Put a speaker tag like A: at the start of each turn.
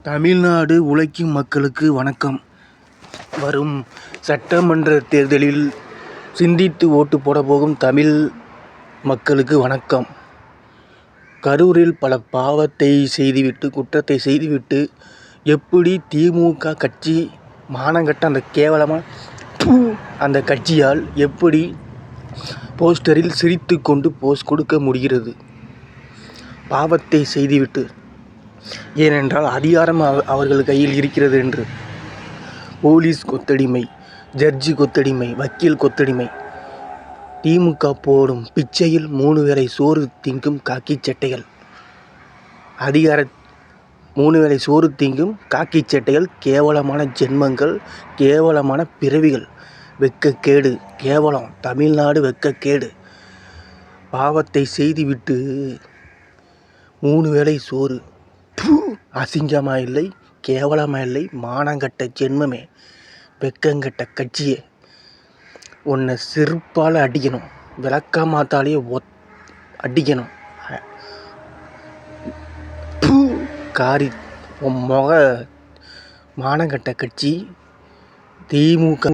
A: தமிழ்நாடு உழைக்கும் மக்களுக்கு வணக்கம். வரும் சட்டமன்ற தேர்தலில் சிந்தித்து ஓட்டு போட போகும் தமிழ் மக்களுக்கு வணக்கம். கரூரில் பல பாவத்தை செய்துவிட்டு, குற்றத்தை செய்துவிட்டு, எப்படி திமுக கட்சி மானங்கட்ட அந்த கேவலமான அந்த கட்சியால் எப்படி போஸ்டரில் சிரித்து கொண்டு போஸ் கொடுக்க முடிகிறது? பாவத்தை செய்துவிட்டு, ஏனென்றால் அதிகாரம் அவர்கள் கையில் இருக்கிறது என்று. போலீஸ் கொத்தடிமை, ஜட்ஜி கொத்தடிமை, வக்கீல் கொத்தடிமை. திமுக போடும் பிச்சையில் 3 வேளை சோறு திங்கும் காக்கி சட்டைகள். 3 வேளை சோறு திங்கும் காக்கி சட்டைகள். கேவலமான ஜென்மங்கள், கேவலமான பிறவிகள். வெட்கக்கேடு, கேவலம். தமிழ்நாடு வெட்கக்கேடு. பாவத்தை செய்துவிட்டு 3 வேளை சோறு. அசிங்கமா இல்லை? கேவலமா இல்லை? மானங்கட்ட ஜென்மமே, வெக்கங்கட்ட கட்சியே, உன்னை செருப்பால் அடிக்கணும். விளக்கமாத்தாலேயே அடிக்கணும். காரி உன் முக. மானங்கட்ட கட்சி திமுக.